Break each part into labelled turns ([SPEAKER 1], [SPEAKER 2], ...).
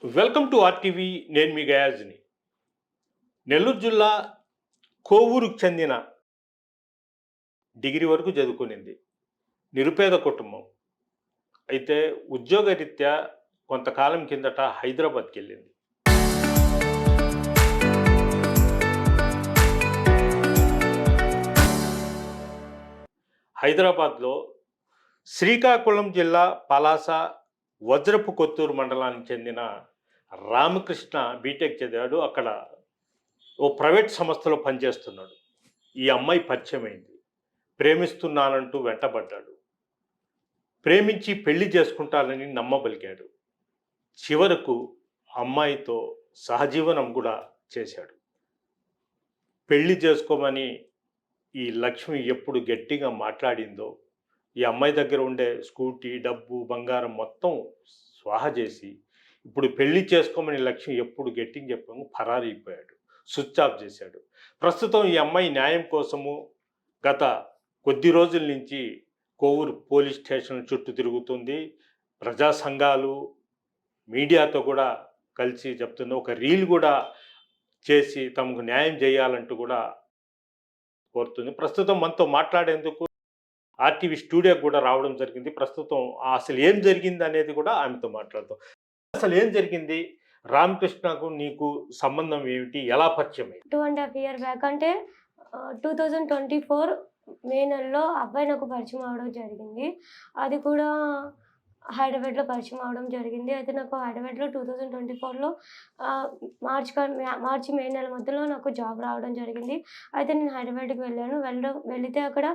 [SPEAKER 1] Welcome to RTV. నేను మీ గయాజ్ని. నెల్లూరు జిల్లా కోవూరుకు చెందిన డిగ్రీ వరకు చదువుకునింది. నిరుపేద కుటుంబం. అయితే ఉద్యోగరీత్యా కొంతకాలం కిందట హైదరాబాద్కి వెళ్ళింది. హైదరాబాద్లో శ్రీకాకుళం జిల్లా పలాస వజ్రపు కొత్తూరు మండలానికి చెందిన రామకృష్ణ బీటెక్ చదివాడు. అక్కడ ఓ ప్రైవేట్ సంస్థలో పనిచేస్తున్నాడు. ఈ అమ్మాయి పరిచయం అయింది. ప్రేమిస్తున్నానంటూ వెంటబడ్డాడు. ప్రేమించి పెళ్లి చేసుకుంటానని నమ్మబలికాడు. చివరకు అమ్మాయితో సహజీవనం కూడా చేశాడు. పెళ్లి చేసుకోమని ఈ లక్ష్మి ఎప్పుడు గట్టిగా మాట్లాడిందో, ఈ అమ్మాయి దగ్గర ఉండే స్కూటీ, డబ్బు, బంగారం మొత్తం స్వాహా చేసి, ఇప్పుడు పెళ్లి చేసుకోమని లక్ష్మి ఎప్పుడు గట్టిగా చెప్పాము పరారైపోయాడు. స్విచ్ ఆఫ్ చేశాడు. ప్రస్తుతం ఈ అమ్మాయి న్యాయం కోసము గత కొద్ది రోజుల నుంచి కోవూరు పోలీస్ స్టేషన్ చుట్టూ తిరుగుతుంది. ప్రజా సంఘాలు, మీడియాతో కూడా కలిసి చెప్తుంది. ఒక రీల్ కూడా చేసి తమకు న్యాయం చేయాలంటూ కూడా కోరుతుంది. ప్రస్తుతం మనతో మాట్లాడేందుకు ఆర్టీవీ స్టూడియోకి కూడా రావడం జరిగింది. ప్రస్తుతం అసలు ఏం జరిగింది అనేది కూడా ఆమెతో మాట్లాడతాం. అసలు ఏం జరిగింది? రామకృష్ణకు నీకు సంబంధం ఏమిటి? ఎలా పరిచయం అయింది?
[SPEAKER 2] 2.5 year బ్యాక్ అంటే 2024 మే నెలలో అబ్బాయి నాకు పరిచయం అవ్వడం జరిగింది. అది కూడా హైదరాబాద్లో పరిచయం అవ్వడం జరిగింది. అయితే నాకు హైదరాబాద్లో 2024లో మార్చి మే నెల మధ్యలో నాకు జాబ్ రావడం జరిగింది. అయితే నేను హైదరాబాద్కి వెళితే అక్కడ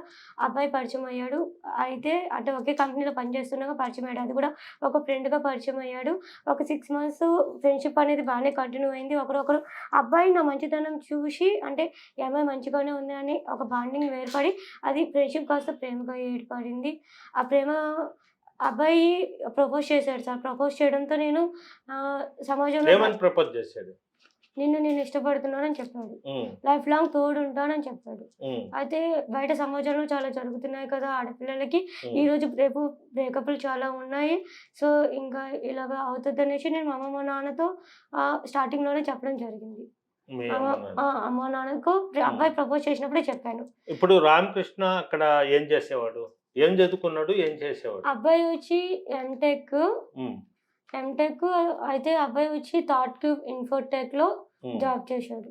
[SPEAKER 2] అబ్బాయి పరిచయం అయ్యాడు. అయితే అంటే ఒకే కంపెనీలో పనిచేస్తున్నాగా పరిచయం అయ్యాడు. అది కూడా ఒక ఫ్రెండ్గా పరిచయం అయ్యాడు. ఒక 6 months ఫ్రెండ్షిప్ అనేది బాగానే కంటిన్యూ అయింది. ఒకరొకరు అబ్బాయి నా మంచితనం చూసి అంటే ఈ అమ్మాయి మంచిగానే ఉంది అని ఒక బాండింగ్ ఏర్పడి అది ఫ్రెండ్షిప్ కాస్త ప్రేమగా ఏర్పడింది. ఆ ప్రేమ అబ్బాయి ప్రపోజ్ చేశాడు సార్. ప్రపోజ్ చేయడంతో నేను సమాజంలో
[SPEAKER 1] ఏమని ప్రపోజ్ చేశాడు?
[SPEAKER 2] నేను ఇష్టపడుతున్నానని చెప్పాడు. లైఫ్ లాంగ్ తోడు ఉంటానని చెప్పాడు. అయితే బయట సమాజంలో చాలా జరుగుతున్నాయి కదా ఆడపిల్లలకి, ఈరోజు రేపు బ్రేకప్లు చాలా ఉన్నాయి. సో ఇంకా ఇలాగ అవుతుంది అనేసి నేను మా అమ్మ మా నాన్నతో స్టార్టింగ్లోనే చెప్పడం జరిగింది. అమ్మ నాన్నకు అబ్బాయి ప్రపోజ్ చేసినప్పుడే చెప్పాను.
[SPEAKER 1] ఇప్పుడు రామకృష్ణ అక్కడ ఏం చేసేవాడు? ఏం చదువుకున్నాడు? ఏం చేసేవాడు?
[SPEAKER 2] అబ్బాయి వచ్చి ఎంటెక్. అయితే అబ్బాయి వచ్చి థాట్ క్యూబ్ ఇన్ఫోటెక్లో జాబ్ చేశాడు,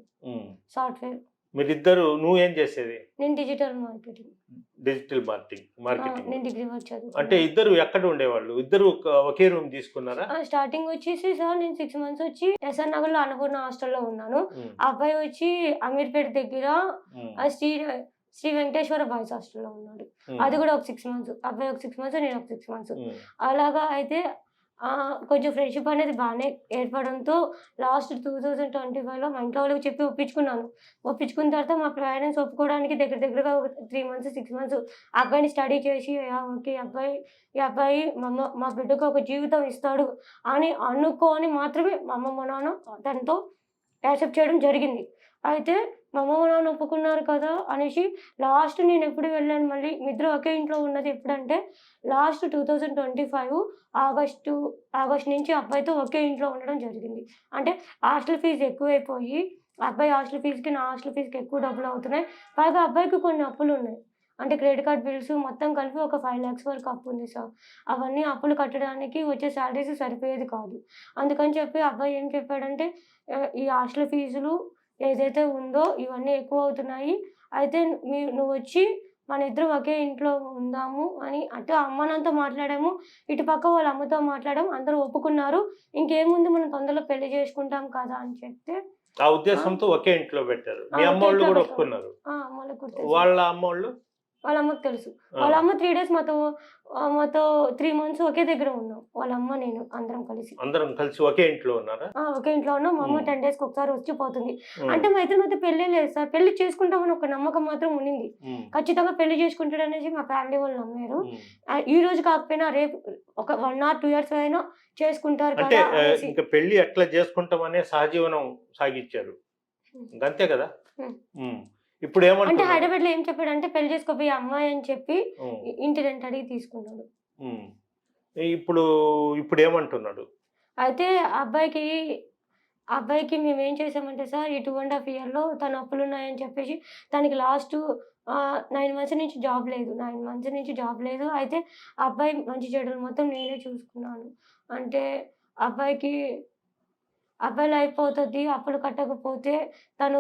[SPEAKER 2] సాఫ్ట్వేర్.
[SPEAKER 1] మీరిద్దరు, నువ్వేం చేసేది?
[SPEAKER 2] నేను డిజిటల్ మార్కెటింగ్. నేను డిగ్రీ వచ్చాను.
[SPEAKER 1] అంటే ఇద్దరు ఎక్కడ ఉండేవాళ్ళు? ఇద్దరు ఒకే రూమ్ తీసుకున్నారా?
[SPEAKER 2] స్టార్టింగ్ వచ్చేసి సార్ నేను 6 months వచ్చి ఎస్ఆర్ నగర్ లో అన్నపూర్ణ హాస్టల్లో ఉన్నాను. అబ్బాయి వచ్చి అమీర్పేట దగ్గర శ్రీ వెంకటేశ్వర బాయ్స్ హాస్టల్లో ఉన్నాడు. అది కూడా ఒక 6 months. అబ్బాయి ఒక 6 months, నేను ఒక 6 months. అలాగా అయితే కొంచెం ఫ్రెండ్షిప్ అనేది బాగానే ఏర్పడంతో లాస్ట్ 2025లో మా ఇంట్లో వాళ్ళకి చెప్పి ఒప్పించుకున్నాను. ఒప్పించుకున్న తర్వాత మా పేరెంట్స్ ఒప్పుకోవడానికి దగ్గరగా ఒక 3 months 6 months అబ్బాయిని స్టడీ చేసి ఓకే ఈ అబ్బాయి మా బిడ్డకు ఒక జీవితం ఇస్తాడు అని అనుకోని మాత్రమే మా అమ్మ మా నాన్న తనతో యాక్సెప్ట్ చేయడం జరిగింది. అయితే మా అమ్మ మా నాన్న ఒప్పుకున్నారు కదా అనేసి లాస్ట్ నేను ఎప్పుడు వెళ్ళాను, మళ్ళీ నిద్ర ఒకే ఇంట్లో ఉన్నది ఎప్పుడంటే లాస్ట్ 2025 ఆగస్ట్ నుంచి అబ్బాయితో ఒకే ఇంట్లో ఉండడం జరిగింది. అంటే హాస్టల్ ఫీజు ఎక్కువైపోయి అబ్బాయి హాస్టల్ ఫీజుకి నా హాస్టల్ ఫీజుకి ఎక్కువ డబ్బులు అవుతున్నాయి. పైగా అబ్బాయికి కొన్ని అప్పులు ఉన్నాయి. అంటే క్రెడిట్ కార్డ్ బిల్స్ మొత్తం కలిపి ఒక 5 lakhs వరకు అప్పు ఉంది సార్. అవన్నీ అప్పులు కట్టడానికి వచ్చే శాలరీస్ సరిపోయేది కాదు. అందుకని చెప్పి అబ్బాయి ఏం చెప్పాడంటే ఈ హాస్టల్ ఫీజులు ఏదైతే ఉందో ఇవన్నీ ఎక్కువ అవుతున్నాయి. అయితే నువ్వు వచ్చి మన ఇద్దరం ఒకే ఇంట్లో ఉందాము అని అటు అమ్మ నాన్నతో మాట్లాడాము, ఇటు పక్క వాళ్ళ అమ్మతో మాట్లాడాము. అందరూ ఒప్పుకున్నారు. ఇంకేముంది మనం తొందరలో పెళ్లి చేసుకుంటాం కదా అని చెప్తే
[SPEAKER 1] ఆ ఉద్దేశంతో ఒకే ఇంట్లో పెట్టారు. మీ అమ్మ వాళ్ళు కూడా ఒప్పుకున్నారు. వాళ్ళ అమ్మ వాళ్ళు,
[SPEAKER 2] వాళ్ళ అమ్మకి తెలుసు. వాళ్ళ అమ్మ 3 days మాతో 3 months ఒకే దగ్గర ఉన్నాం. వాళ్ళ అమ్మ నేను అందరం కలిసి
[SPEAKER 1] ఒకే ఇంట్లో ఉన్నారా?
[SPEAKER 2] ఒకే ఇంట్లో ఉన్నాం. మా అమ్మ 10 days ఒకసారి వచ్చి పోతుంది. అంటే మా ఇద్దరి మధ్య పెళ్ళే లేదు సార్. పెళ్లి చేసుకుంటామని ఒక నమ్మకం మాత్రం ఉండింది. ఖచ్చితంగా పెళ్లి చేసుకుంటాడు అనేసి మా ఫ్యామిలీ వాళ్ళు నమ్మారు. ఈ రోజు కాకపోయినా రేపు ఒక 1 or 2 years అయినా చేసుకుంటారు
[SPEAKER 1] కదా. ఇంకా పెళ్లి ఎట్లా చేసుకుంటామనే సహజీవనం సాగించారు, అంతే కదా. ఇప్పుడు
[SPEAKER 2] అంటే హైదరాబాద్ లో ఏం చెప్పాడంటే పెళ్లి చేసుకోపోయి అమ్మాయి అని చెప్పి ఇంటి రెంట్ అడిగి తీసుకున్నాడు.
[SPEAKER 1] ఇప్పుడు ఏమంటున్నాడు?
[SPEAKER 2] అయితే ఆ అబ్బాయికి మేమేం చేసామంటే సార్ ఈ 2½ ఇయర్‌లో తను అప్పులున్నాయని చెప్పేసి తనకి లాస్ట్ 9 మంత్స్ నుంచి జాబ్ లేదు. 9 మంత్స్ నుంచి జాబ్ లేదు. అయితే ఆ అబ్బాయి మంచి చెడులు మొత్తం నేనే చూసుకున్నాను. అంటే అబ్బాయికి అబ్బాయి లైఫ్ పోతది. అప్పులు కట్టకపోతే తను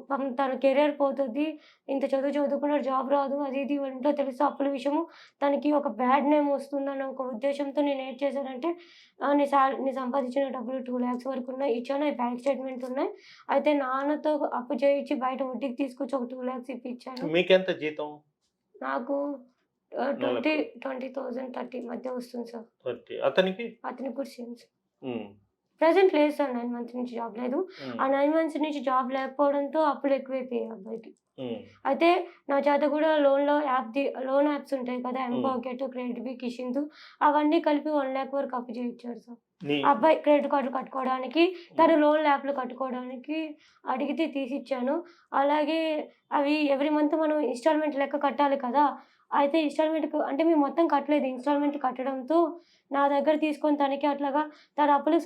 [SPEAKER 2] పాపం తన కెరియర్ పోతది. ఇంత చదువు చదువుకున్నాడు జాబ్ రాదు. అది ఇది వాళ్ళ ఇంట్లో తెలిస్తే అప్పుల విషయము తనకి ఒక బ్యాడ్ నేమ్ వస్తుందన్న ఒక ఉద్దేశ్యంతో నేనేం చేశానంటే నీ సంపాదించిన డబ్బులు 2,00,000 వరకున్నాయి. ఇచ్చాను. అయి బ్యాంక్ స్టేట్‌మెంట్స్ ఉన్నాయి. అయితే నాన్నతో అప్పు చేయించి బయట వడ్డీకి తీసుకొచ్చి ఒక 2,00,000 ఇప్పిచ్చాను.
[SPEAKER 1] మీకెంత జీతం?
[SPEAKER 2] నాకు 20,
[SPEAKER 1] నెలకు?
[SPEAKER 2] 20,000, 30 మధ్య వస్తుంది సార్.
[SPEAKER 1] 30. అతనికి?
[SPEAKER 2] అతనికి కూడా సేమ్ సార్.
[SPEAKER 1] హ్మ్.
[SPEAKER 2] ప్రెజెంట్ లేదు సార్. 9 మంత్స్ నుంచి జాబ్ లేదు.
[SPEAKER 1] హ్మ్.
[SPEAKER 2] ఆ 9 మంత్స్ నుంచి జాబ్ లేకపోవడంతో అప్పులు ఎక్కువైపోయాయి ఆ అబ్బాయికి.
[SPEAKER 1] హ్మ్.
[SPEAKER 2] అయితే నా చేత కూడా లోన్ యాప్స్ ఉంటాయి కదా! ఎంపాకెట్, క్రెడిట్‌బి, కిషిందు అవన్నీ కలిపి 1,00,000 వరకు అప్పు చేయించాడు సార్.
[SPEAKER 1] నీ
[SPEAKER 2] ఆ అబ్బాయి క్రెడిట్ కార్డ్‌లు కట్టుకోవడానికి, తను లోన్ యాప్‌లు కట్టుకోవడానికి అడిగితే తీసిచ్చాను. అలాగే అవి ఎవ్రీ మంత్ మనం ఇన్‌స్టాల్‌మెంట్ లెక్క కట్టాలి కదా! అయితే ఇన్‌స్టాల్‌మెంట్‌కు అంటే మేము మొత్తం కట్టలేదు. ఇన్‌స్టాల్‌మెంట్ కట్టడంతో నా దగ్గర తీసుకొని తనకి అట్లాగా తన అప్పులకు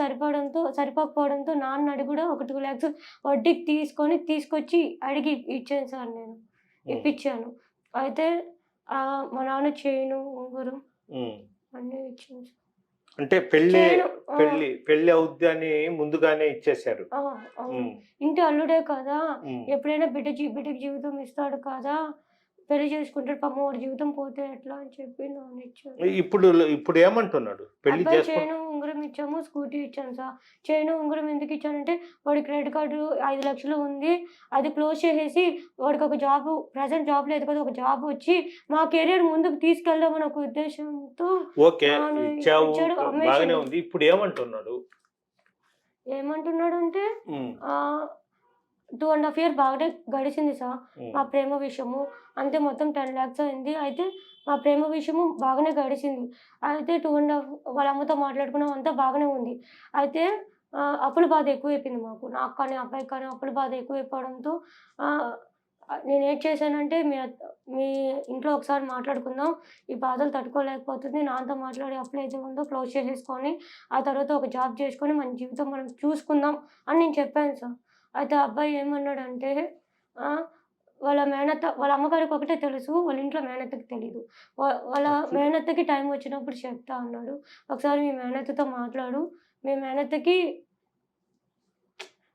[SPEAKER 2] సరిపోకపోవడంతో నాన్నని అడిగి కూడా ఒక 2,00,000 వడ్డీకి తీసుకొచ్చి అడిగి ఇచ్చాను సార్ నేను.
[SPEAKER 1] హ్మ్.
[SPEAKER 2] ఇప్పిచ్చాను. అయితే మా నాన్న చైను, ఉంగరం
[SPEAKER 1] హ్మ్.
[SPEAKER 2] అన్నీ ఇచ్చాను సార్.
[SPEAKER 1] అంటే పెళ్లి
[SPEAKER 2] చైను
[SPEAKER 1] పెళ్లి పెళ్లి అవుద్ది అని ముందుగానే ఇచ్చేశారు.
[SPEAKER 2] ఆ! అవును.
[SPEAKER 1] హ్మ్.
[SPEAKER 2] ఇంటి అల్లుడే కదా!
[SPEAKER 1] హ్మ్.
[SPEAKER 2] ఎప్పుడైనా బిడ్డకి జీవితం ఇస్తాడు కదా! పెళ్లి చేసుకుంటాడు. పాపం వాడి జీవితం పోతే ఎట్లా అని చెప్పి నాన్నిచ్చారు.
[SPEAKER 1] ఇప్పుడు ఏమంటున్నాడు? పెళ్లి
[SPEAKER 2] అబ్బాయి
[SPEAKER 1] చేసుకుంట
[SPEAKER 2] చైను, ఉంగరం ఇచ్చాము. స్కూటీ ఇచ్చాను సార్. చైను, ఉంగరం ఎందుకిచ్చానంటే వాడి క్రెడిట్ కార్డు 5,00,000 ఉంది. అది క్లోజ్ చేసేసి వాడికొక ప్రెజెంట్ జాబ్ లేదు కదా! ఒక జాబ్ వచ్చి మా కెరియర్ ముందుకు తీసుకెళ్దామని ఒక ఉద్దేశ్యంతో
[SPEAKER 1] ఓకే.
[SPEAKER 2] నాన్న
[SPEAKER 1] ఇచ్చావు.
[SPEAKER 2] ఇచ్చాడు.
[SPEAKER 1] బాగానే
[SPEAKER 2] అమ్మేసాడు.
[SPEAKER 1] ఉంది. ఇప్పుడు ఏమంటున్నాడు?
[SPEAKER 2] ఏమంటున్నాడంటే
[SPEAKER 1] హ్మ్.
[SPEAKER 2] ఆహ్, 2½ ఇయర్ బాగానే గడిచింది సార్. మా
[SPEAKER 1] హ్మ్.
[SPEAKER 2] ప్రేమ విషయము. అంతే మొత్తం 10,00,000 అయింది. అయితే మా ప్రేమ విషయము బాగానే గడిచింది. అయితే 2½ వాళ్ళ అమ్మతో మాట్లాడుకున్నాం అంతా బాగానే ఉంది. అయితే అప్పుల బాధ ఎక్కువైపోయింది మాకు. నాకు కానీ, అబ్బాయికి కానీ అప్పుల బాధ ఎక్కువైపోవడంతో ఆహ్, నేనేం చేశానంటే మీ ఇంట్లో ఒకసారి మాట్లాడుకుందాం. ఈ బాధలు తట్టుకోలేకపోతుంది. నాన్నతో మాట్లాడి అప్పులైతే ఉందో క్లోజ్ చేసేసుకొని, ఆ తర్వాత ఒక జాబ్ చేసుకొని మన జీవితం మనం చూసుకుందాం అని నేను చెప్పాను సార్. అయితే ఆ అబ్బాయి ఏమన్నాడంటే ఆహ్, వాళ్ళ అమ్మగారికి ఒకటే తెలుసు. వాళ్ళ ఇంట్లో మేనత్తకి తెలీదు. వాళ్ళ మేనత్తకి టైం వచ్చినప్పుడు చెప్తా అన్నాడు. ఒకసారి మీ మేనత్తతో మాట్లాడు. మీ మేనత్తకి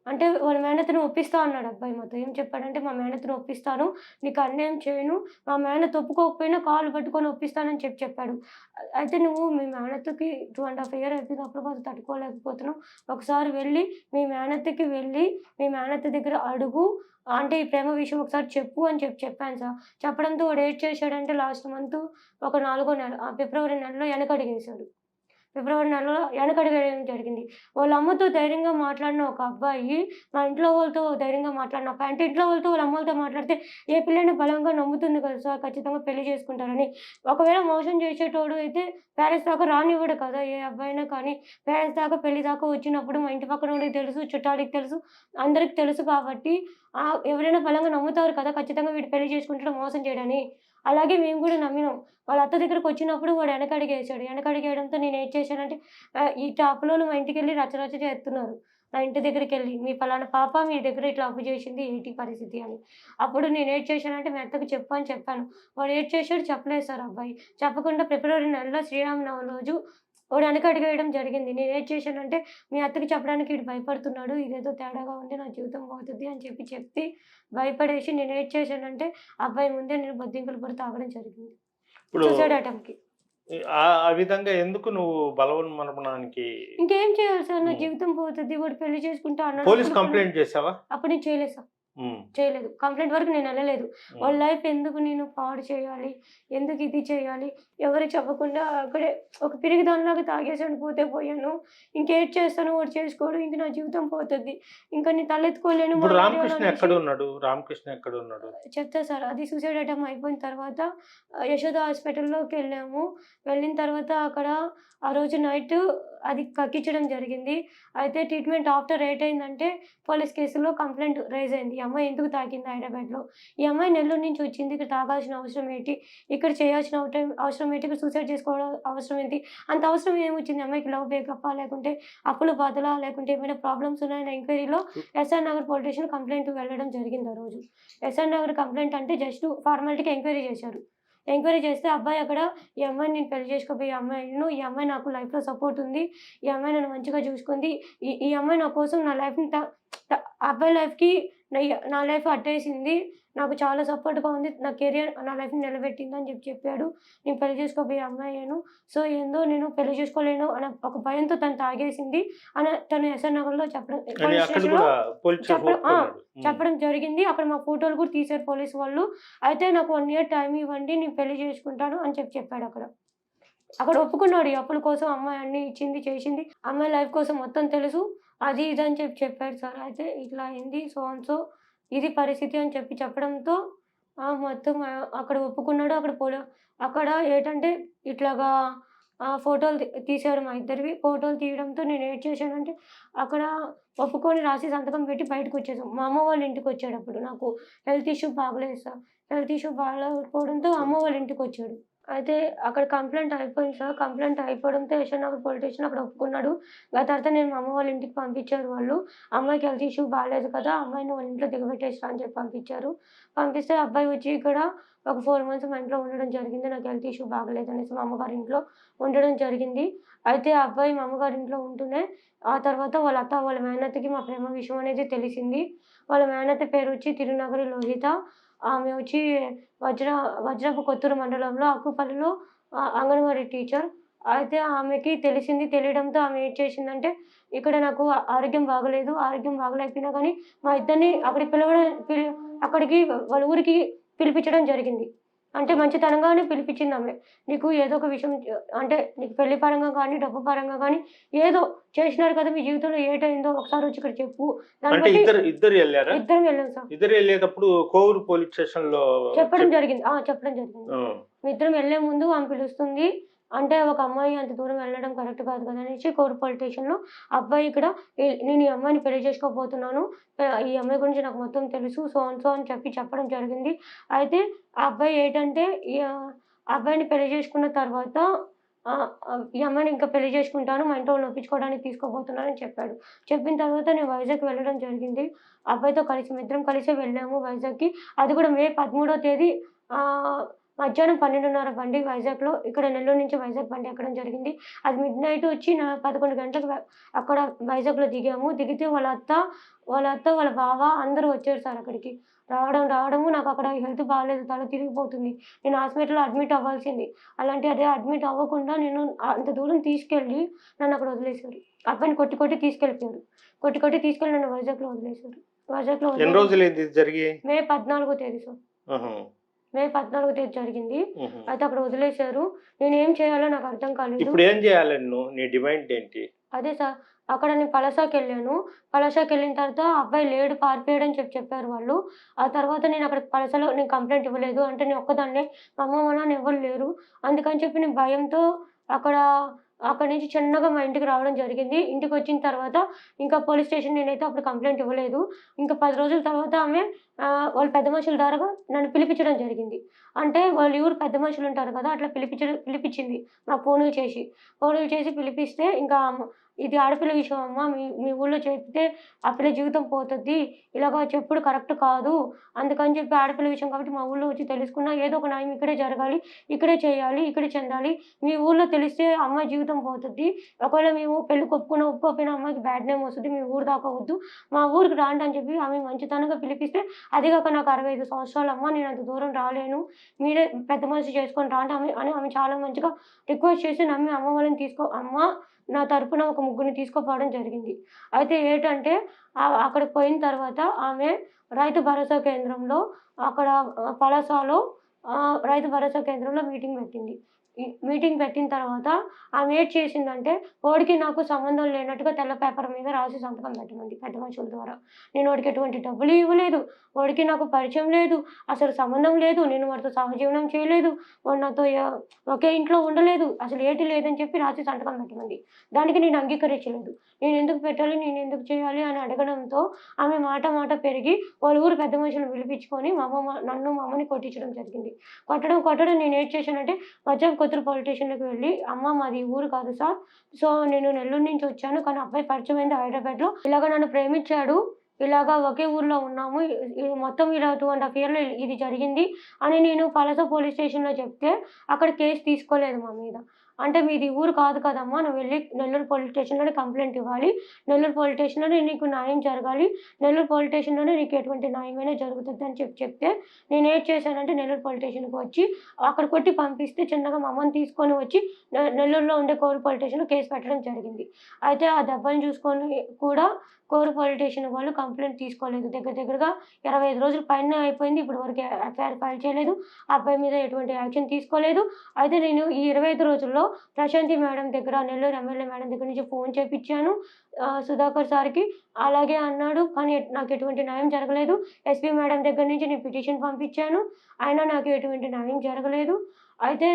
[SPEAKER 2] అంటే వాళ్ళ మేనత్తని ఒప్పిస్తా అన్నాడు అబ్బాయి మాతో. ఏం చెప్పాడంటే, "మా మేనత్తని ఒప్పిస్తాను. నీకు అన్యాయం చేయను. మా మేనత్త ఒప్పుకోకపోయినా కాళ్ళు పట్టుకొని ఒప్పిస్తానని" చెప్పాడు. అయితే "నువ్వు మీ మేనత్తకి 2½ ఇయర్ అయిపోయింది. అప్పుల బాధ తట్టుకోలేకపోతున్నావు. ఒకసారి వెళ్ళి మీ మేనత్త దగ్గర అడుగు. అంటే ఈ ప్రేమ విషయం ఒకసారి చెప్పు" అని చెప్పాను సార్. చెప్పడంతో వాడు ఏటి చేశాడంటే లాస్ట్ మంత్ ఒక నాలుగో నెల ఫిబ్రవరి నెలలో వెనకడుగేశాడు. ఫిబ్రవరి నెలలో వెనకడుగేయడం జరిగింది. వాళ్ళ అమ్మతో ధైర్యంగా మాట్లాడిన ఒక అబ్బాయి, మా ఇంట్లో వాళ్ళతో ధైర్యంగా మాట్లాడిన అబ్బాయి. అంటే ఇంట్లో వాళ్ళతో వాళ్ళ అమ్మోళ్ళతో మాట్లాడితే ఏ పిల్లైనా బలంగా నమ్ముతుంది కదా సార్! ఖచ్చితంగా పెళ్లి చేసుకుంటారని. ఒకవేళ మోసం చేసేటోడు అయితే పేరెంట్స్ దాకా రానివ్వడు కదా! ఏ అబ్బాయినా కానీ. పేరెంట్స్ దాకా పెళ్లి దాకా వచ్చినప్పుడు మా ఇంటి పక్కనోళ్ళకి తెలుసు, చుట్టాలకి తెలుసు, అందరికి తెలుసు కాబట్టి ఎవరైనా బలంగా నమ్ముతారు కదా! ఖచ్చితంగా వీడు పెళ్లి చేసుకుంటాడు మోసం చేయడని. అలాగే మేము కూడా నమ్మినాం. వాళ్ళ అత్త దగ్గరకొచ్చినప్పుడు వాడు వెనకడుగేశాడు. వెనకడుగేయడంతో నేనేం చేశానంటే ఈ అప్పులోళ్ళు మా ఇంటికెళ్ళి రచ్చ చేస్తున్నారు. నా ఇంటి దగ్గరికెళ్ళి. మీ పలానా పాప మీ దగ్గర ఇట్లా అప్పు చేసింది ఏంటి పరిస్థితి అని. అప్పుడు నేనేటి చేశానంటే మీ అత్తకి చెప్పు అని చెప్పాను. వాడు ఏటి చేశాడు చెప్పలేదు సార్ అబ్బాయి. చెప్పకుండా ఫిబ్రవరి నెలలో శ్రీరామనవమి రోజు వాడు వెనకడుగేయడం జరిగింది. నేనేటి చేశానంటే మీ అత్తకి చెప్పడానికి ఈడు భయపడుతున్నాడు. ఇదేదో తేడాగా ఉంది. నా జీవితం పోతది అని చెప్పి భయపడేసి నేనేటి చేశానంటే అబ్బాయి ముందే నేను బొద్దింకలు పొడి తాగడం జరిగింది.
[SPEAKER 1] ఇప్పుడు
[SPEAKER 2] సూసైడ్ అటెంప్ట్‌కి.
[SPEAKER 1] ఆ విధంగా ఎందుకు నువ్వు బలవన్మరణానికి
[SPEAKER 2] ఇంకేం చేయాలి సార్? నా
[SPEAKER 1] హ్మ్.
[SPEAKER 2] జీవితం పోతది. వాడు పెళ్లి చేసుకుంటా అన్నాడు.
[SPEAKER 1] పోలీస్ కంప్లెయింట్ చేసావా?
[SPEAKER 2] అప్పుడు నేను చేయలేదు సార్.
[SPEAKER 1] హ్మ్.
[SPEAKER 2] చేయలేదు. కంప్లెయింట్ వరకు నేనెళ్ళలేదు. వాళ్ళ
[SPEAKER 1] హ్మ్.
[SPEAKER 2] లైఫ్ ఎందుకు నేను పాడు చేయాలి? ఎందుకు ఇది చేయాలి? ఎవరికి చెప్పకుండా అక్కడే ఒక పిరికిదానిలాగా తాగేసి పోతే పోయాను. ఇంకేటి చేస్తానో వాడు చేసుకోడు. ఇంక నా జీవితం పోతది. ఇంక నేను తలెత్తుకోలేను. మా
[SPEAKER 1] ఇప్పుడు
[SPEAKER 2] ఏరియా
[SPEAKER 1] రామకృష్ణ
[SPEAKER 2] వాళ్ళనేసి
[SPEAKER 1] ఎక్కడున్నాడు? రామకృష్ణ ఎక్కడున్నాడు?
[SPEAKER 2] చెప్తా సార్. అది సూసైడ్ అటెంప్ట్ అయిపోయిన తర్వాత యశోద హాస్పిటల్‌లోకెళ్ళాము. వెళ్ళిన తర్వాత అక్కడ ఆ రోజు నైటు అది కక్కించడం జరిగింది. అయితే ట్రీట్మెంట్ ఆఫ్టర్ ఏటయిందంటే పోలీస్ కేసులో కంప్లెయింట్ రైజ్ అయింది. ఈ అమ్మాయి ఎందుకు తాకింది హైదరాబాద్‌లో? ఈ అమ్మాయి నెల్లూరు నుంచి వచ్చింది. ఇక్కడ తాగాల్సిన అవసరం ఏంటి? ఇక్కడ చేయాల్సిన అవసరం ఏంటి? ఇక్కడ సూసైడ్ చేసుకోవడం అవసరం ఏంటి? అంత అవసరం ఏమొచ్చింది? ఈ అమ్మాయికి లవ్ బ్రేకప్పా? లేకుంటే అప్పుల బాధలా? లేకుంటే ఏమైనా ప్రాబ్లమ్స్ ఉన్నాయన్న ఎంక్వైరీలో SR Nagar police station complaint వెళ్ళడం జరిగింది ఆ రోజు. ఎస్ఆర్ నగర్ కంప్లెయింట్ అంటే జస్ట్ ఫార్మాలిటీకి ఎంక్వైరీ చేశారు. ఎంక్వైరీ చేస్తే అబ్బాయి అక్కడ ఈ అమ్మాయిని నేను పెళ్లి చేసుకోబోయే అమ్మాయిను. ఈ అమ్మాయి నాకు లైఫ్‌లో సపోర్ట్ ఉంది. ఈ అమ్మాయి నన్ను మంచిగా చూసుకుంది. ఈ అమ్మాయి నా కోసం నా లైఫ్‌ని త త అబ్బాయి లైఫ్‌కి నా లైఫ్ అడ్డేసింది. నాకు చాలా సపోర్ట్‌గా ఉంది. నా కెరియర్ నా లైఫ్‌ని నిలబెట్టింది అని చెప్పాడు. నేను పెళ్లి చేసుకోబోయే అమ్మాయేను. సో ఏందో నేను పెళ్లి చేసుకోలేను అన్న ఒక భయంతో తను తాగేసింది అని తను ఎస్ఆర్ నగర్‌లో చెప్పడం
[SPEAKER 1] అని
[SPEAKER 2] పోలీస్
[SPEAKER 1] అక్కడ
[SPEAKER 2] స్టేషన్‌లో
[SPEAKER 1] కూడా పోలీస్ స్టేషన్
[SPEAKER 2] చెప్పడం
[SPEAKER 1] ఒప్పుకున్నాడు.
[SPEAKER 2] చెప్పడం జరిగింది. అక్కడ మా ఫోటోలు కూడా తీశారు పోలీసు వాళ్ళు. అయితే నాకు 1 ఇయర్ టైమ్ ఇవ్వండి. నేను పెళ్లి చేసుకుంటాను అని చెప్పాడక్కడ. అక్కడ ఒప్పుకున్నాడు. ఈ అప్పుల కోసం అమ్మాయి అన్నీ ఇచ్చింది, చేసింది. అమ్మాయి లైఫ్ కోసం మొత్తం తెలుసు. అది ఇది అని చెప్పాడు సార్. అయితే ఇట్లా అయింది. సో అండ్ సో ఇది పరిస్థితి అని చెప్పడంతో మొత్తం అక్కడ ఒప్పుకున్నాడు. అక్కడ ఏటంటే ఇట్లాగా ఫోటోలు తీశారు మా ఇద్దరివి. ఫోటోలు తీయడంతో నేను ఏటి చేశానంటే అక్కడ ఒప్పుకొని రాసి సంతకం పెట్టి బయటకొచ్చేసాం. మా అమ్మ వాళ్ళ ఇంటికొచ్చాడప్పుడు. నాకు హెల్త్ ఇష్యూ బాగలేదు సార్. హెల్త్ ఇష్యూ బాలేకపోవడంతో అమ్మ వాళ్ళ ఇంటికొచ్చాడు. అయితే అక్కడ కంప్లెయింట్ అయిపోయింది సార్. కంప్లెయింట్ అయిపోవడంతో యశ్వంత్ నగర్ పోలీస్ స్టేషన్ అక్కడ ఒప్పుకున్నాడు. ఆ తర్వాత నేను మా అమ్మ వాళ్ళ ఇంటికి పంపించారు వాళ్ళు. అమ్మాయికి హెల్త్ ఇష్యూ బాలేదు కదా! అమ్మాయిని వాళ్ళ ఇంట్లో దిగబెట్టేసిరా అని చెప్పి పంపించారు. పంపిస్తే అబ్బాయి వచ్చి ఇక్కడ ఒక 4 మంత్స్ మా ఇంట్లో ఉండడం జరిగింది. నాకు హెల్త్ ఇష్యూ బాగలేదనేసి మా అమ్మగారి ఇంట్లో ఉండడం జరిగింది. అయితే ఆ అబ్బాయి మా అమ్మగారి ఇంట్లో ఉంటూనే ఆ తర్వాత వాళ్ళ అత్త, వాళ్ళ మేనత్తకి మా ప్రేమ విషయం అనేది తెలిసింది. వాళ్ళ మేనత్త పేరు వచ్చి తిరునగరి లోహిత. ఆమె వచ్చి వజ్ర వజ్రపు కొత్తూరు మండలంలో అక్కుపల్లిలో అంగన్వాడీ టీచర్. అయితే ఆమెకి తెలిసింది. తెలియడంతో ఆమె ఏం చేసిందంటే, ఇక్కడ నాకు ఆరోగ్యం బాగోలేదు. ఆరోగ్యం బాగోలేకపోయినా కానీ మా ఇద్దరిని అక్కడికి వాళ్ళ ఊరికి పిలిపించడం జరిగింది. అంటే మంచితనంగానే పిలిపించిందామె. నీకు ఏదో ఒక విషయం అంటే నీకు పెళ్లి పరంగా కానీ, డబ్బు పరంగా కానీ ఏదో చేసినారు కదా! మీ జీవితంలో ఏటయిందో ఒకసారి వచ్చి ఇక్కడ చెప్పు. దాన్ని
[SPEAKER 1] అంటే
[SPEAKER 2] బట్టి
[SPEAKER 1] ఇద్దరు ఎళ్లారా?
[SPEAKER 2] ఇద్దరం వెళ్ళాం సార్.
[SPEAKER 1] ఇద్దరు ఎళ్ళేటప్పుడు కోవూరు పోలీస్ స్టేషన్‌లో
[SPEAKER 2] చెప్పడం జరిగింది. చెప్పడం జరిగింది.
[SPEAKER 1] ఆ!
[SPEAKER 2] మేమిద్దరం వెళ్ళే ముందు ఆమె పిలుస్తుంది. అంటే ఒక అమ్మాయి అంత దూరం వెళ్ళడం కరెక్ట్ కాదు కదా! అనేసి కోర్ పోలీస్ స్టేషన్‌లో అబ్బాయి ఇక్కడ నేను ఈ అమ్మాయిని పెళ్లి చేసుకోబోతున్నాను. ఈ అమ్మాయి గురించి నాకు మొత్తం తెలుసు. సో అండ్ సో అని చెప్పడం జరిగింది. అయితే ఆ అబ్బాయి ఏటంటే ఆ అబ్బాయిని పెళ్లి చేసుకున్న తర్వాత ఈ అమ్మాయిని ఇంకా పెళ్లి చేసుకుంటాను. మా ఇంట్లో వాళ్ళని ఒప్పించుకోవడానికి తీసుకోబోతున్నానని చెప్పాడు. చెప్పిన తర్వాత నేను వైజాగ్ వెళ్ళడం జరిగింది. అబ్బాయితో కలిసి మేమిద్దరం కలిసే వెళ్ళాము వైజాగ్‌కి. అది కూడా మే 13వ తేదీ ఆహ్, మధ్యాహ్నం 12:30 బండి వైజాగ్‌లో ఇక్కడ నెల్లూరు నుంచి వైజాగ్ బండి ఎక్కడం జరిగింది. అది మిడ్‌నైట్ వచ్చి 11 గంటలకు అక్కడ వైజాగ్‌లో దిగాము. దిగితే వాళ్ళ అత్త, వాళ్ళ బావ అందరూ వచ్చారు సార్ అక్కడికి. రావడము నాకక్కడ హెల్త్ బాలేదు. తల తిరిగిపోతుంది. నేను హాస్పిటల్‌లో అడ్మిట్ అవ్వాల్సింది. అదే అడ్మిట్ అవ్వకుండా నేను అంత దూరం తీసుకెళ్ళి నన్నక్కడ వదిలేసారు. అబ్బాయిని కొట్టి తీసుకెళ్ళిపోయారు. కొట్టి తీసుకెళ్ళి నన్ను వైజాగ్‌లో వదిలేసారు. వైజాగ్‌లో
[SPEAKER 1] ఎన్ని రోజులైంది ఇది జరిగి?
[SPEAKER 2] మే 14వ తేదీ సార్.
[SPEAKER 1] ఆహా!
[SPEAKER 2] మే 14వ తేదీ జరిగింది.
[SPEAKER 1] హుహు.
[SPEAKER 2] అయితే అక్కడ వదిలేసారు. నేనేం చేయాలో నాకు అర్థం కాలేదు.
[SPEAKER 1] ఇప్పుడేం చేయాలి నువ్వు? నీ డిమాండ్ ఏంటి?
[SPEAKER 2] అదే సార్. అక్కడ నేను పలాసకెళ్ళాను. పలాసకెళ్ళిన తర్వాత ఆ అబ్బాయి లేడు పారిపోయాడని చెప్పారు వాళ్ళు. ఆ తర్వాత నేను అక్కడ పలాసలో నేను కంప్లెయింట్ ఇవ్వలేదు. అంటే నేను ఒక్కదాన్నే. మా అమ్మ, మా నాన్న ఎవ్వరు లేరు. అందుకని చెప్పి నేను భయంతో అక్కడ అక్కడి నుంచి చిన్నగా మా ఇంటికి రావడం జరిగింది. ఇంటికొచ్చిన తర్వాత ఇంకా పోలీస్ స్టేషన్ నేనైతే అప్పుడు కంప్లెయింట్ ఇవ్వలేదు. ఇంకా 10 రోజుల తర్వాత ఆమె వాళ్ళ పెద్ద మనుషుల ద్వారాగా నన్ను పిలిపించడం జరిగింది. అంటే వాళ్ళ ఊరు పెద్ద మనుషులుంటారు కదా! అట్లా పిలిపించింది. నాకు ఫోనులు చేసి పిలిపిస్తే ఇంకా ఇది ఆడపిల్ల విషయం అమ్మ. మీ ఊళ్ళో చెప్తే ఆ పిల్ల జీవితం పోతది. ఇలాగ చెప్పుడు కరెక్ట్ కాదు. అందుకని చెప్పి ఆడపిల్ల విషయం కాబట్టి మా ఊళ్ళో వచ్చి తెలుసుకున్నా ఏదో ఒక న్యాయం ఇక్కడే జరగాలి. ఇక్కడే చేయాలి. ఇక్కడే చెందాలి. మీ ఊళ్ళో తెలిస్తే అమ్మాయి జీవితం పోతది. ఒకవేళ మేము పెళ్ళికి ఒప్పుకోకపోయినా అమ్మాయికి బ్యాడ్ నేమ్ వస్తది. మీ ఊరు దాకా వద్దు. మా ఊరికి రాండి అని చెప్పి ఆమె మంచితనంగా పిలిపిస్తే అది కాక నాకు 65 సంవత్సరాలమ్మ. నేను అంత దూరం రాలేను. మీరే పెద్ద మనిషి చేసుకొని రాండి ఆమె చాలా మంచిగా రిక్వెస్ట్ చేసి నమ్మి అమ్మ వాళ్ళని అమ్మ నా తరపున ఒక ముగ్గురిని తీసుకుపోవడం జరిగింది. అయితే ఏటంటే అక్కడికి పోయిన తర్వాత ఆమె రైతు భరోసా కేంద్రంలో అక్కడ పలాసలో రైతు భరోసా కేంద్రంలో మీటింగ్ పెట్టింది. మీటింగ్ పెట్టిన తర్వాత ఆమె ఏటి చేసిందంటే, వాడికి నాకు సంబంధం లేనట్టుగా తెల్ల పేపర్ మీద రాసి సంతకం పెట్టమంది పెద్ద మనుషుల ద్వారా. నేను వాడికి ఎటువంటి డబ్బులు ఇవ్వలేదు. వాడికి నాకు పరిచయం లేదు. అసలు సంబంధం లేదు. నేను వాడితో సహజీవనం చేయలేదు. వాడు నాతో ఒకే ఇంట్లో ఉండలేదు. అసలు ఏటి లేదని చెప్పి రాసి సంతకం పెట్టమంది. దానికి నేను అంగీకరించలేదు. నేనెందుకు పెట్టాలి? నేనెందుకు చేయాలి? అని అడగడంతో ఆమె మాట మాట పెరిగి వాళ్ళ ఊరు పెద్ద మనుషులను పిలిపించుకొని నన్ను, మా అమ్మని కొట్టించడం జరిగింది. కొట్టడం నేనేటి చేశానంటే మద్యం కొత్తూరు పోలీస్ స్టేషన్‌లోకి వెళ్ళి, "అమ్మ మాది ఈ ఊరు కాదు సార్. సో, నేను నెల్లూరు నుంచి వచ్చాను. కానీ అబ్బాయి పరిచయమైంది హైదరాబాద్‌లో. ఇలాగ నన్ను ప్రేమించాడు. ఇలాగ ఒకే ఊర్లో ఉన్నాము. మొత్తం ఇలా 2 ½ ఇయర్‌లో ఇది జరిగింది" అని నేను పలాస పోలీస్ స్టేషన్‌లో చెప్తే, అక్కడ కేస్ తీసుకోలేదు మా మీద. అంటే "మీది ఈ ఊరు కాదు కదమ్మా! నువ్వు వెళ్లి నెల్లూరు పోలీస్ స్టేషన్‌లోనే కంప్లెయింట్ ఇవ్వాలి. నెల్లూరు పోలీస్ స్టేషన్‌లోనే నీకు న్యాయం జరగాలి. నెల్లూరు పోలీస్ స్టేషన్‌లోనే నీకు ఎటువంటి న్యాయమైనా జరుగుతది" అని చెప్తే, నేనేటి చేశానంటే నెల్లూరు పోలీస్ స్టేషన్‌కి వచ్చి అక్కడ కొట్టి పంపిస్తే చిన్నగా మా అమ్మని తీసుకొని వచ్చి నెల్లూరులో ఉండే కోర్ పోలీస్ స్టేషన్‌లో కేస్ పెట్టడం జరిగింది. అయితే ఆ దెబ్బని చూసుకొని కూడా కోర్ పోలీస్ స్టేషన్ వాళ్ళు కంప్లెయింట్ తీసుకోలేదు. దగ్గరగా 25 రోజులు పైనే అయిపోయింది. ఇప్పటి వరకు ఎఫ్ఐఆర్ ఫైల్ చేయలేదు. ఆ అబ్బాయి మీద ఎటువంటి యాక్షన్ తీసుకోలేదు. అయితే నేను ఈ 25 రోజుల్లో ప్రశాంతి మేడం దగ్గర, నెల్లూరు ఎమ్మెల్యే మేడం దగ్గర నుంచి ఫోన్ చేపిచ్చాను. సుధాకర్ సార్‌కి. అలాగే అన్నాడు. కానీ నాకు ఎటువంటి న్యాయం జరగలేదు. ఎస్పీ మేడం దగ్గర నుంచి నేను పిటిషన్ పంపించాను. అయినా నాకు ఎటువంటి న్యాయం జరగలేదు. అయితే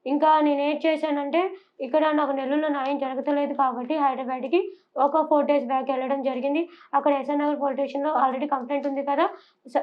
[SPEAKER 2] ఇంకా నేనేటి చేశానంటే, ఇక్కడ నాకు నెల్లూరులో న్యాయం జరగతలేదు కాబట్టి హైదరాబాద్‌కి ఒక 4 డేస్ బ్యాక్ ఎళ్ళడం జరిగింది. అక్కడ ఎస్ఆర్ నగర్ పోలీస్ స్టేషన్‌లో ఆల్రెడీ కంప్లెయింట్ ఉంది కదా!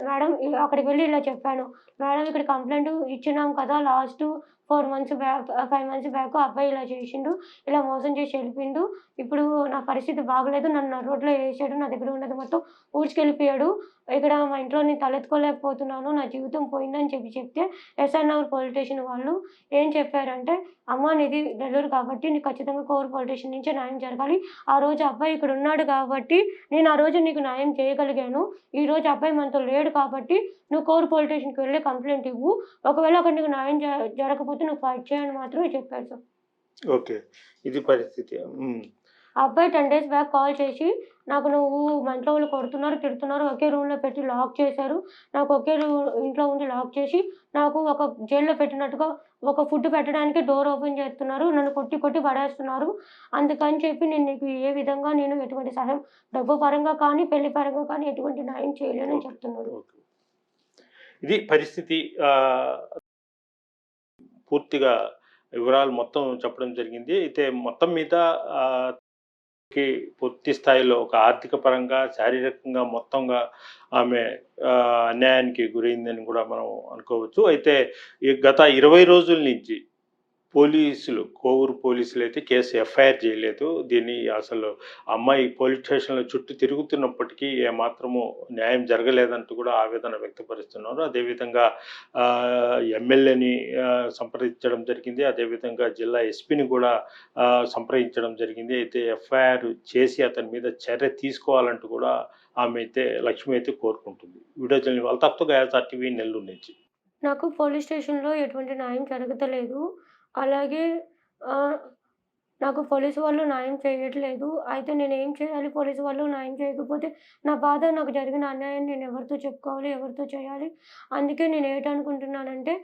[SPEAKER 2] మేడం అక్కడికి వెళ్లి ఇలా చెప్పాను. మేడం ఇక్కడ కంప్లెయింట్ ఇచ్చినాం కదా! Last 4 months back 5 months back ఆ అబ్బాయి ఇలా చేసిండు. ఇలా మోసం చేసి ఎళ్ళిపోయిండు. ఇప్పుడు నా పరిస్థితి బాగలేదు. నన్ను నడి రోడ్లో ఏసాడు. నా దగ్గర ఉన్నది మొత్తం ఊడ్చుకెళ్ళిపోయాడు. ఇక్కడ మా ఇంట్లో నేను తలెత్తుకోలేకపోతున్నాను. నా జీవితం పోయిందని చెప్తే ఎస్ఆర్ నగర్ పోలీస్ స్టేషన్ వాళ్ళు ఏం చెప్పారంటే, "అమ్మ నీది నెల్లూరు కాబట్టి నీకు ఖచ్చితంగా కోర్ పోలీస్ స్టేషన్ నుంచే న్యాయం జరగాలి. ఆ రోజు అబ్బాయి ఇక్కడున్నాడు కాబట్టి నేను ఆ రోజు నీకు న్యాయం చేయగలిగాను. ఈరోజు అబ్బాయి మనతో లేడు కాబట్టి నువ్వు కోర్ పోలీస్ స్టేషన్‌కి వెళ్లి కంప్లెయింట్ ఇవ్వు. ఒకవేళ అక్కడ నీకు న్యాయం జరగకపోతే నువ్వు ఫైట్ చేయి" అని మాత్రమే చెప్పారు సార్.
[SPEAKER 1] ఓకే. ఇది పరిస్థితి. హ్మ్.
[SPEAKER 2] ఆ అబ్బాయి 10 డేస్ బ్యాక్ కాల్ చేసి, నాకు "నువ్వు మా ఇంట్లో వాళ్ళు కొడుతున్నారు, తిడుతున్నారు. ఒకే రూమ్‌లో పెట్టి లాక్ చేశారు. నాకు ఒకే ఇంట్లో ఉండి లాక్ చేసి, నాకు ఒక జైల్‌లో పెట్టినట్టుగా ఒక ఫుడ్ పెట్టడానికి డోర్ ఓపెన్ చేస్తున్నారు. నన్ను కొట్టి పడేస్తున్నారు. అందుకని చెప్పి నేను నీకు ఏ విధంగా నేను ఎటువంటి సహాయం డబ్బు పరంగా కానీ, పెళ్లి పరంగా కానీ ఎటువంటి న్యాయం చేయలేనని"
[SPEAKER 1] ఓకే.
[SPEAKER 2] చెప్తున్నాడు.
[SPEAKER 1] ఓకే. ఇది పరిస్థితి. ఆహ్, పూర్తిగా వివరాలు మొత్తం చెప్పడం జరిగింది. అయితే మొత్తం మీద ఆహ్ కి పూర్తి స్థాయిలో ఒక ఆర్థిక పరంగా, శారీరకంగా మొత్తంగా ఆమె అన్యాయానికి గురైందని కూడా మనం అనుకోవచ్చు. అయితే ఈ గత 20 రోజుల నుంచి కోవూరు పోలీసులైతే కేసు ఎఫ్ఐఆర్ చేయలేదు. దీన్ని అసలు అమ్మాయి పోలీస్ స్టేషన్‌ల చుట్టూ తిరుగుతున్నప్పటికీ ఏమాత్రము న్యాయం జరగలేదంటూ కూడా ఆవేదన వ్యక్తపరుస్తున్నారు. అదేవిధంగా ఎమ్మెల్యేని సంప్రదించడం జరిగింది. అదేవిధంగా జిల్లా ఎస్పీని కూడా సంప్రదించడం జరిగింది. అయితే ఎఫ్ఐఆర్ చేసి అతని మీద చర్య తీసుకోవాలంటూ కూడా లక్ష్మి అయితే కోరుకుంటుంది. Video journalist అల్తాఫ్‌తో guys RTV Nellore నుంచి.
[SPEAKER 2] నాకు పోలీస్ స్టేషన్‌లో ఎటువంటి న్యాయం జరగతలేదు. అలాగే ఆహ్, నాకు పోలీసు వాళ్ళు న్యాయం చేయట్లేదు. అయితే నేనేం చేయాలి? పోలీసు వాళ్ళు న్యాయం చేయకపోతే నా బాధ, నాకు జరిగిన అన్యాయం నేను ఎవరితో చెప్పుకోవాలి? ఎవరితో చేయాలి? అందుకే నేనేటనుకుంటున్నానంటే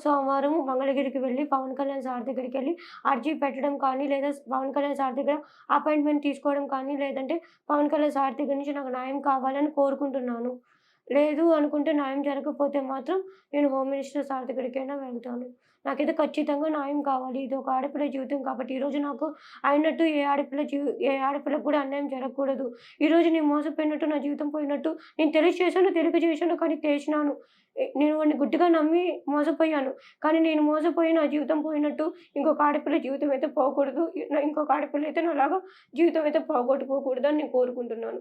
[SPEAKER 2] సోమవారం మంగళగిరికి వెళ్ళి పవన్ కళ్యాణ్ సార్ దగ్గరికెళ్ళి అర్జీ పెట్టడం కానీ, లేదా పవన్ కళ్యాణ్ సార్ దగ్గర అపాయింట్‌మెంట్ తీసుకోవడం కానీ, లేదంటే పవన్ కళ్యాణ్ సార్ దగ్గర నుంచి నాకు న్యాయం కావాలని కోరుకుంటున్నాను. లేదు అనుకుంటే న్యాయం జరగకపోతే మాత్రం నేను హోమ్ మినిస్టర్ సార్ దగ్గరికైనా వెళ్తాను. నాకైతే ఖచ్చితంగా న్యాయం కావాలి. ఇది ఒక ఆడపిల్ల జీవితం కాబట్టి ఈరోజు నాకు అయినట్టు ఏ ఆడపిల్లకి కూడా అన్యాయం జరగకూడదు. ఈరోజు నేను మోసపోయినట్టు, నా జీవితం పోయినట్టు నేను తెలిసి చేశానో, తెలియక చేశానో కానీ చేసినాను. నేను వాడిని గుడ్డిగా నమ్మి మోసపోయాను. కానీ నేను మోసపోయి నా జీవితం పోయినట్టు ఇంకొక ఆడపిల్ల జీవితం అయితే పోకూడదు. ఇంకొక ఆడపిల్ల అయితే నాలాగా జీవితం అయితే పోగొట్టుకోకూడదని నేను కోరుకుంటున్నాను.